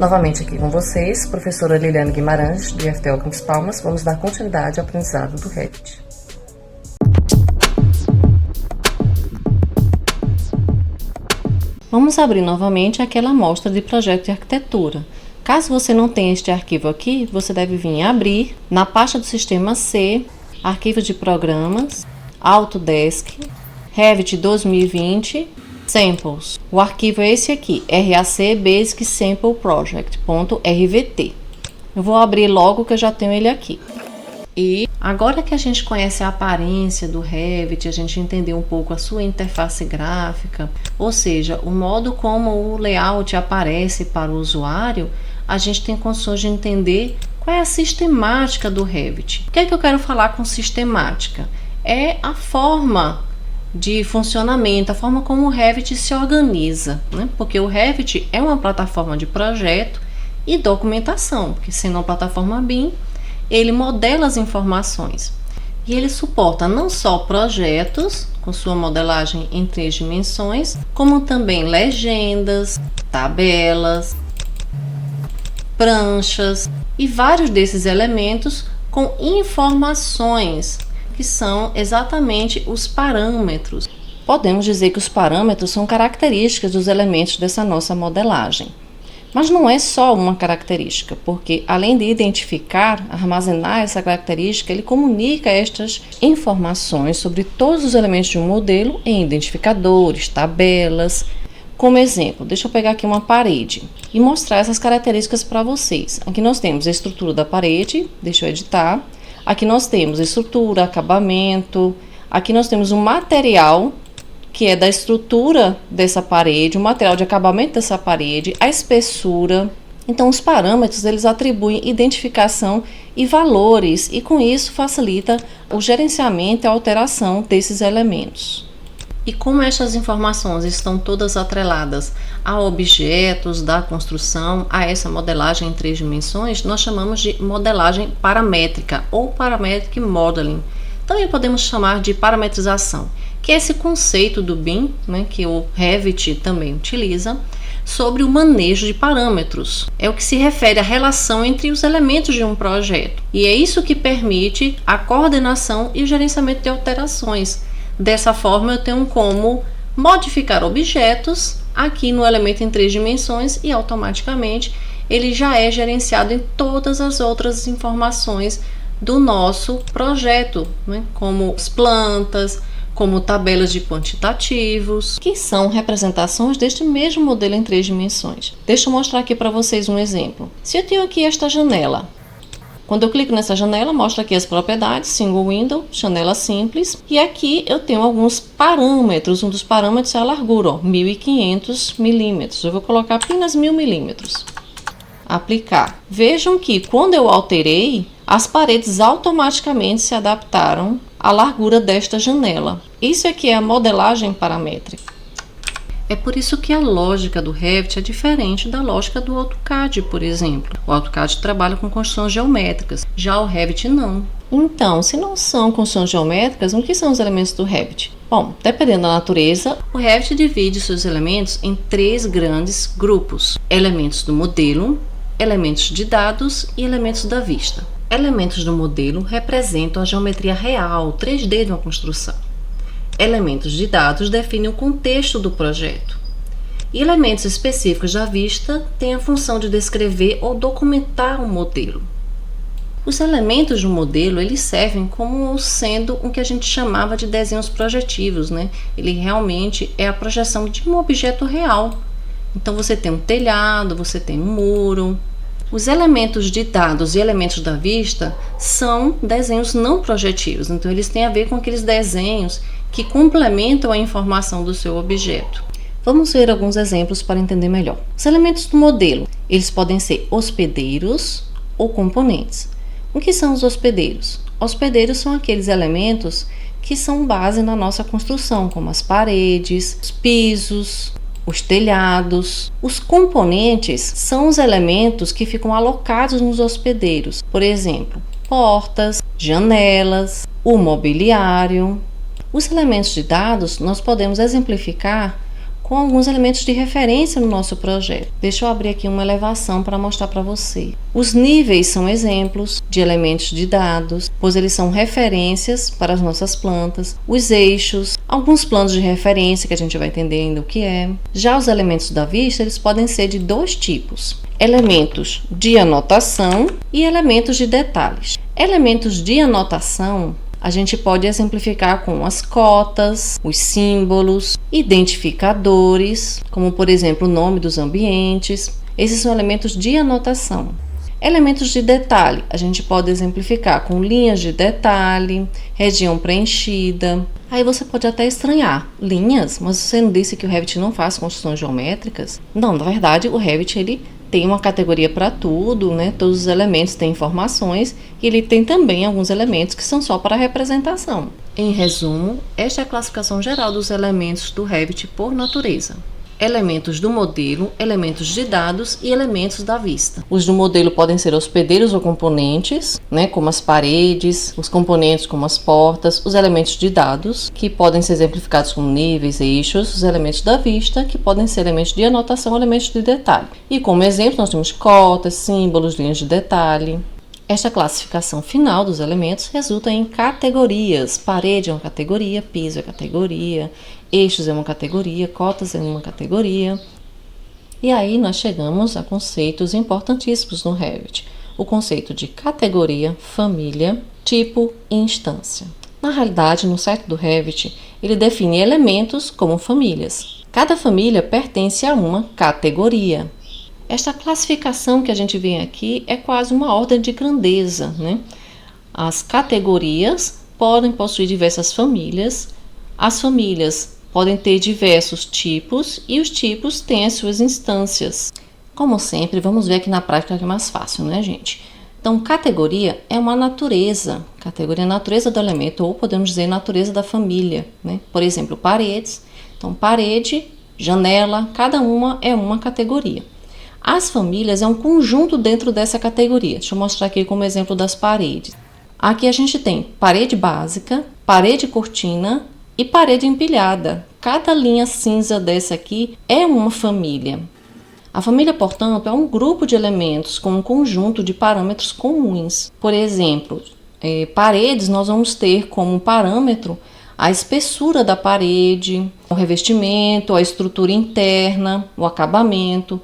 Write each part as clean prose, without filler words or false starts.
Novamente aqui com vocês, professora Liliane Guimarães, do IFTL Campus Palmas, vamos dar continuidade ao aprendizado do Revit. Vamos abrir novamente aquela amostra de projeto de arquitetura. Caso você não tenha este arquivo aqui, você deve vir em abrir, na pasta do sistema C, arquivo de programas, Autodesk, Revit 2020, Samples. O arquivo é esse aqui, RAC Basic Sample Project.rvt. Eu vou abrir logo que eu já tenho ele aqui. E agora que a gente conhece a aparência do Revit, a gente entendeu um pouco a sua interface gráfica, ou seja, o modo como o layout aparece para o usuário, a gente tem condições de entender qual é a sistemática do Revit. O que é que eu quero falar com sistemática? É a forma de funcionamento, a forma como o Revit se organiza, né? Porque o Revit é uma plataforma de projeto e documentação, porque sendo uma plataforma BIM, ele modela as informações e ele suporta não só projetos com sua modelagem em 3 dimensões, como também legendas, tabelas, pranchas e vários desses elementos com informações que são exatamente os parâmetros. Podemos dizer que os parâmetros são características dos elementos dessa nossa modelagem. Mas não é só uma característica, porque além de identificar, armazenar essa característica, ele comunica estas informações sobre todos os elementos de um modelo em identificadores, tabelas. Como exemplo, deixa eu pegar aqui uma parede e mostrar essas características para vocês. Aqui nós temos a estrutura da parede, deixa eu editar. Aqui nós temos estrutura, acabamento, aqui nós temos um material que é da estrutura dessa parede, o material de acabamento dessa parede, a espessura. Então os parâmetros eles atribuem identificação e valores e com isso facilita o gerenciamento e a alteração desses elementos. E como estas informações estão todas atreladas a objetos da construção, a essa modelagem em 3 dimensões, nós chamamos de modelagem paramétrica ou Parametric Modeling. Também podemos chamar de parametrização, que é esse conceito do BIM, né, que o Revit também utiliza, sobre o manejo de parâmetros. É o que se refere à relação entre os elementos de um projeto. E é isso que permite a coordenação e o gerenciamento de alterações. Dessa forma, eu tenho como modificar objetos aqui no elemento em 3 dimensões e automaticamente ele já é gerenciado em todas as outras informações do nosso projeto, né? Como as plantas, como tabelas de quantitativos, que são representações deste mesmo modelo em 3 dimensões. Deixa eu mostrar aqui para vocês um exemplo. Se eu tenho aqui esta janela, quando eu clico nessa janela, mostra aqui as propriedades, single window, janela simples, e aqui eu tenho alguns parâmetros. Um dos parâmetros é a largura, 1500 milímetros. Eu vou colocar apenas 1000 milímetros. Aplicar. Vejam que quando eu alterei, as paredes automaticamente se adaptaram à largura desta janela. Isso aqui é a modelagem paramétrica. É por isso que a lógica do Revit é diferente da lógica do AutoCAD, por exemplo. O AutoCAD trabalha com construções geométricas, já o Revit não. Então, se não são construções geométricas, o que são os elementos do Revit? Bom, dependendo da natureza, o Revit divide seus elementos em 3 grandes grupos: elementos do modelo, elementos de dados e elementos da vista. Elementos do modelo representam a geometria real, 3D de uma construção. Elementos de dados definem o contexto do projeto. E elementos específicos da vista têm a função de descrever ou documentar o modelo. Os elementos do modelo eles servem como sendo o que a gente chamava de desenhos projetivos, né? Ele realmente é a projeção de um objeto real. Então você tem um telhado, você tem um muro. Os elementos de dados e elementos da vista são desenhos não projetivos, então eles têm a ver com aqueles desenhos que complementam a informação do seu objeto. Vamos ver alguns exemplos para entender melhor. Os elementos do modelo, eles podem ser hospedeiros ou componentes. O que são os hospedeiros? Hospedeiros são aqueles elementos que são base na nossa construção, como as paredes, os pisos, os telhados. Os componentes são os elementos que ficam alocados nos hospedeiros, por exemplo, portas, janelas, o mobiliário. Os elementos de dados nós podemos exemplificar com alguns elementos de referência no nosso projeto. Deixa eu abrir aqui uma elevação para mostrar para você. Os níveis são exemplos de elementos de dados, pois eles são referências para as nossas plantas. Os eixos, alguns planos de referência que a gente vai entender ainda o que é. Já os elementos da vista, eles podem ser de dois tipos: elementos de anotação e elementos de detalhes. Elementos de anotação a gente pode exemplificar com as cotas, os símbolos, identificadores, como por exemplo o nome dos ambientes. Esses são elementos de anotação. Elementos de detalhe, a gente pode exemplificar com linhas de detalhe, região preenchida. Aí você pode até estranhar, linhas? Mas você não disse que o Revit não faz construções geométricas? Não, na verdade o Revit ele tem uma categoria para tudo, né? Todos os elementos têm informações e ele tem também alguns elementos que são só para representação. Em resumo, esta é a classificação geral dos elementos do Revit por natureza. Elementos do modelo, elementos de dados e elementos da vista. Os do modelo podem ser hospedeiros ou componentes, né, como as paredes, os componentes como as portas, os elementos de dados, que podem ser exemplificados como níveis, eixos, os elementos da vista, que podem ser elementos de anotação, elementos de detalhe. E como exemplo, nós temos cotas, símbolos, linhas de detalhe. Esta classificação final dos elementos resulta em categorias. Parede é uma categoria, piso é categoria, eixos é uma categoria, cotas é uma categoria. E aí nós chegamos a conceitos importantíssimos no Revit. O conceito de categoria, família, tipo e instância. Na realidade, no site do Revit, ele define elementos como famílias. Cada família pertence a uma categoria. Esta classificação que a gente vê aqui é quase uma ordem de grandeza, né? As categorias podem possuir diversas famílias, as famílias podem ter diversos tipos e os tipos têm as suas instâncias. Como sempre, vamos ver aqui na prática que é mais fácil, né, gente? Então, categoria é uma natureza. Categoria é a natureza do elemento, ou podemos dizer natureza da família, né? Por exemplo, paredes. Então, parede, janela, cada uma é uma categoria. As famílias é um conjunto dentro dessa categoria. Deixa eu mostrar aqui como exemplo das paredes. Aqui a gente tem parede básica, parede cortina e parede empilhada. Cada linha cinza dessa aqui é uma família. A família, portanto, é um grupo de elementos com um conjunto de parâmetros comuns. Por exemplo, paredes nós vamos ter como parâmetro a espessura da parede, o revestimento, a estrutura interna, o acabamento.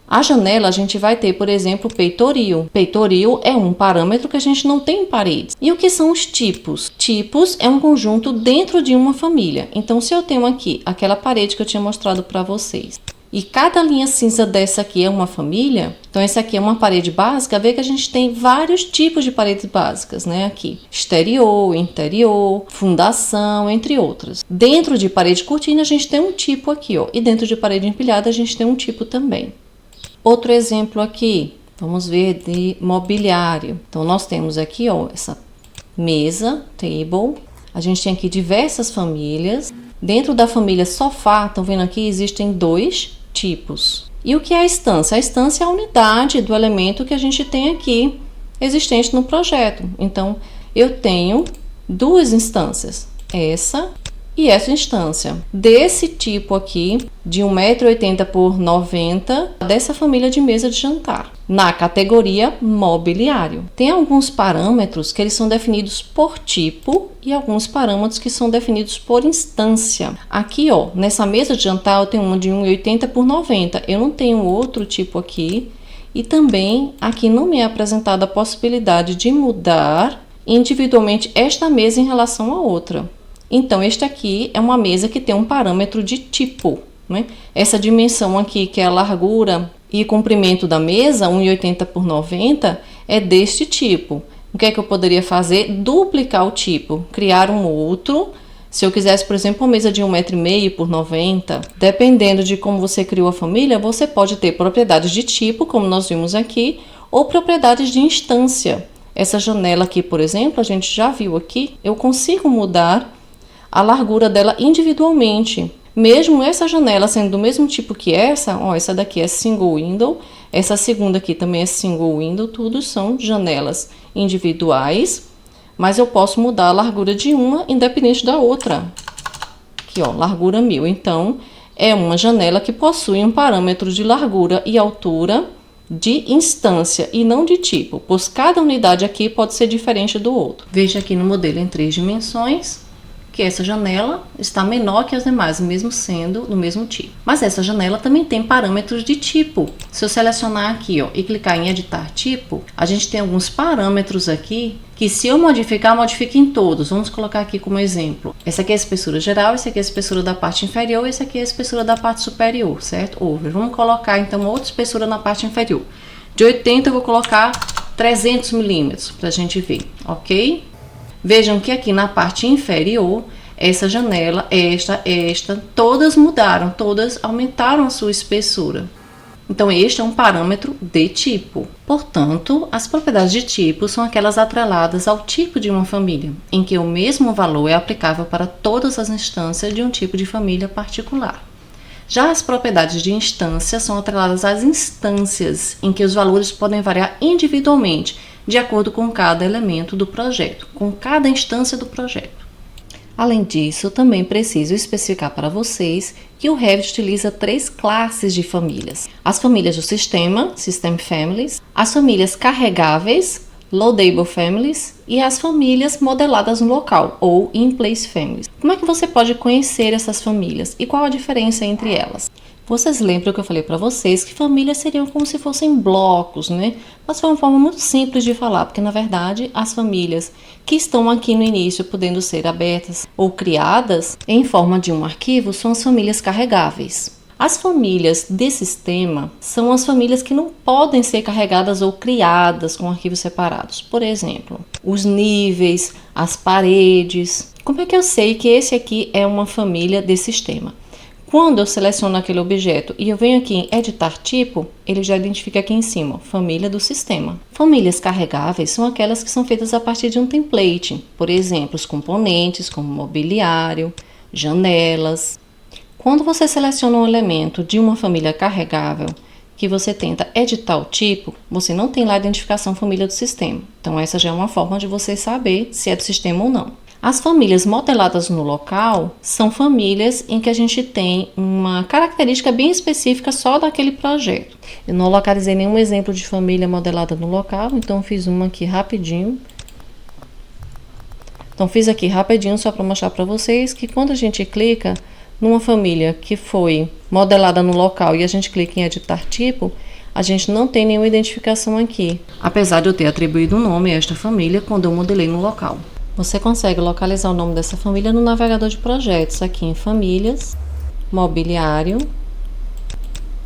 A janela a gente vai ter, por exemplo, peitoril. Peitoril é um parâmetro que a gente não tem em paredes. E o que são os tipos? Tipos é um conjunto dentro de uma família. Então, se eu tenho aqui aquela parede que eu tinha mostrado para vocês, e cada linha cinza dessa aqui é uma família, então essa aqui é uma parede básica, vê que a gente tem vários tipos de paredes básicas, né? Aqui, exterior, interior, fundação, entre outras. Dentro de parede cortina a gente tem um tipo aqui, ó, e dentro de parede empilhada a gente tem um tipo também. Outro exemplo aqui, vamos ver de mobiliário. Então, nós temos aqui, ó, essa mesa, table. A gente tem aqui diversas famílias. Dentro da família sofá, estão vendo aqui, existem dois tipos. E o que é a estância? A estância é a unidade do elemento que a gente tem aqui, existente no projeto. Então, eu tenho duas instâncias, essa e essa instância, desse tipo aqui, de 1,80 m por 90 m, dessa família de mesa de jantar, na categoria mobiliário. Tem alguns parâmetros que eles são definidos por tipo e alguns parâmetros que são definidos por instância. Aqui, ó, nessa mesa de jantar eu tenho uma de 1,80 m por 90 m, eu não tenho outro tipo aqui, e também aqui não me é apresentada a possibilidade de mudar individualmente esta mesa em relação à outra. Então, este aqui é uma mesa que tem um parâmetro de tipo, né? Essa dimensão aqui, que é a largura e comprimento da mesa, 1,80 por 90, é deste tipo. O que é que eu poderia fazer? Duplicar o tipo, criar um outro. Se eu quisesse, por exemplo, uma mesa de 1,5 m por 90, dependendo de como você criou a família, você pode ter propriedades de tipo, como nós vimos aqui, ou propriedades de instância. Essa janela aqui, por exemplo, a gente já viu aqui, eu consigo mudar a largura dela individualmente. Mesmo essa janela sendo do mesmo tipo que essa, ó, essa daqui é single window, essa segunda aqui também é single window, tudo são janelas individuais, mas eu posso mudar a largura de uma independente da outra. Aqui, ó, largura 1000. Então, é uma janela que possui um parâmetro de largura e altura de instância e não de tipo, pois cada unidade aqui pode ser diferente do outro. Veja aqui no modelo em 3 dimensões que essa janela está menor que as demais, mesmo sendo do mesmo tipo. Mas essa janela também tem parâmetros de tipo. Se eu selecionar aqui, ó, e clicar em editar tipo, a gente tem alguns parâmetros aqui que, se eu modificar, modifica em todos. Vamos colocar aqui como exemplo. Essa aqui é a espessura geral, essa aqui é a espessura da parte inferior, essa aqui é a espessura da parte superior, certo? Over. Vamos colocar então outra espessura na parte inferior. De 80 eu vou colocar 300 milímetros para a gente ver, ok? Vejam que aqui na parte inferior, essa janela, esta, todas mudaram, todas aumentaram a sua espessura. Então, este é um parâmetro de tipo. Portanto, as propriedades de tipo são aquelas atreladas ao tipo de uma família, em que o mesmo valor é aplicável para todas as instâncias de um tipo de família particular. Já as propriedades de instância são atreladas às instâncias, em que os valores podem variar individualmente, de acordo com cada elemento do projeto, com cada instância do projeto. Além disso, também preciso especificar para vocês que o Revit utiliza 3 classes de famílias. As famílias do sistema, System Families, as famílias carregáveis, Loadable Families, e as famílias modeladas no local, ou In-Place Families. Como é que você pode conhecer essas famílias e qual a diferença entre elas? Vocês lembram que eu falei para vocês que famílias seriam como se fossem blocos, né? Mas foi uma forma muito simples de falar, porque na verdade as famílias que estão aqui no início, podendo ser abertas ou criadas em forma de um arquivo, são as famílias carregáveis. As famílias de sistema são as famílias que não podem ser carregadas ou criadas com arquivos separados. Por exemplo, os níveis, as paredes. Como é que eu sei que esse aqui é uma família de sistema? Quando eu seleciono aquele objeto e eu venho aqui em editar tipo, ele já identifica aqui em cima, família do sistema. Famílias carregáveis são aquelas que são feitas a partir de um template. Por exemplo, os componentes como mobiliário, janelas. Quando você seleciona um elemento de uma família carregável que você tenta editar o tipo, você não tem lá a identificação família do sistema. Então essa já é uma forma de você saber se é do sistema ou não. As famílias modeladas no local são famílias em que a gente tem uma característica bem específica só daquele projeto. Eu não localizei nenhum exemplo de família modelada no local, então fiz uma aqui rapidinho. Então fiz aqui rapidinho só para mostrar para vocês que quando a gente clica numa família que foi modelada no local e a gente clica em editar tipo, a gente não tem nenhuma identificação aqui, apesar de eu ter atribuído um nome a esta família quando eu modelei no local. Você consegue localizar o nome dessa família no navegador de projetos, aqui em famílias, mobiliário,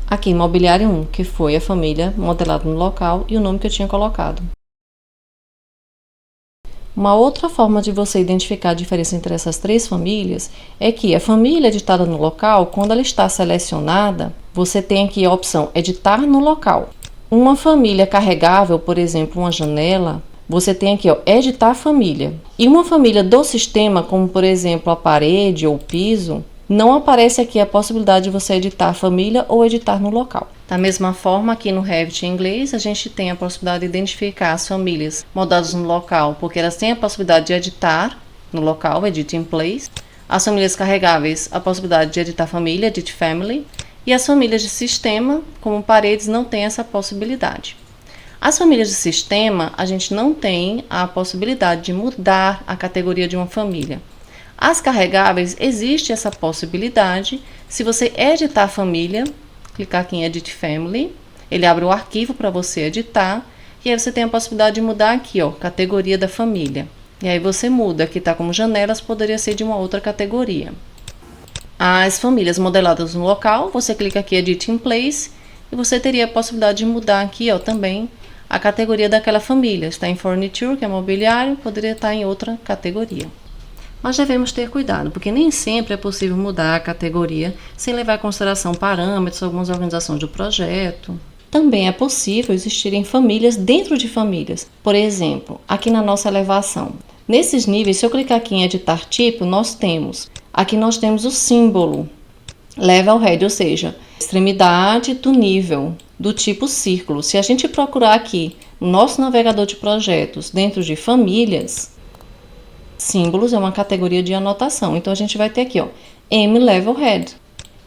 aqui em mobiliário 1, que foi a família modelada no local e o nome que eu tinha colocado. Uma outra forma de você identificar a diferença entre essas 3 famílias é que a família editada no local, quando ela está selecionada, você tem aqui a opção editar no local. Uma família carregável, por exemplo, uma janela, você tem aqui, ó, editar família. E uma família do sistema, como por exemplo a parede ou piso, não aparece aqui a possibilidade de você editar família ou editar no local. Da mesma forma, aqui no Revit em inglês, a gente tem a possibilidade de identificar as famílias modeladas no local, porque elas têm a possibilidade de editar no local, Edit in Place. As famílias carregáveis, a possibilidade de editar família, Edit Family. E as famílias de sistema, como paredes, não tem essa possibilidade. As famílias de sistema, a gente não tem a possibilidade de mudar a categoria de uma família. As carregáveis, existe essa possibilidade. Se você editar a família, clicar aqui em Edit Family, ele abre o arquivo para você editar, e aí você tem a possibilidade de mudar aqui, ó, categoria da família. E aí você muda, aqui está como janelas, poderia ser de uma outra categoria. As famílias modeladas no local, você clica aqui Edit in Place, e você teria a possibilidade de mudar aqui, ó, também a categoria daquela família. Está em Furniture, que é mobiliário, poderia estar em outra categoria. Mas devemos ter cuidado, porque nem sempre é possível mudar a categoria sem levar em consideração parâmetros, algumas organizações do projeto. Também é possível existirem famílias dentro de famílias. Por exemplo, aqui na nossa elevação. Nesses níveis, se eu clicar aqui em editar tipo, aqui nós temos o símbolo Level Head, ou seja, extremidade do nível do tipo círculo. Se a gente procurar aqui no nosso navegador de projetos dentro de famílias, símbolos é uma categoria de anotação. Então a gente vai ter aqui, ó, M Level Head.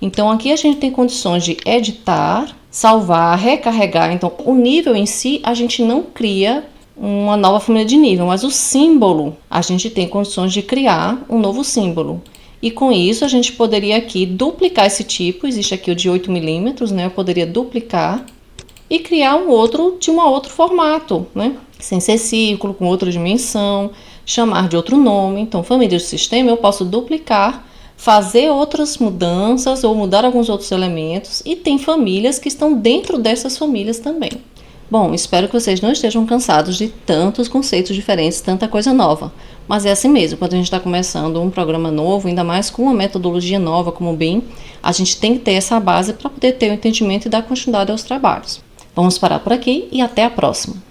Então aqui a gente tem condições de editar, salvar, recarregar. Então o nível em si a gente não cria uma nova família de nível, mas o símbolo a gente tem condições de criar um novo símbolo. E com isso a gente poderia aqui duplicar esse tipo, existe aqui o de 8 milímetros, né? Eu poderia duplicar e criar um outro de um outro formato, né? Sem ser círculo, com outra dimensão, chamar de outro nome. Então, família de sistema eu posso duplicar, fazer outras mudanças ou mudar alguns outros elementos, e tem famílias que estão dentro dessas famílias também. Bom, espero que vocês não estejam cansados de tantos conceitos diferentes, tanta coisa nova. Mas é assim mesmo, quando a gente está começando um programa novo, ainda mais com uma metodologia nova como o BIM, a gente tem que ter essa base para poder ter o entendimento e dar continuidade aos trabalhos. Vamos parar por aqui e até a próxima!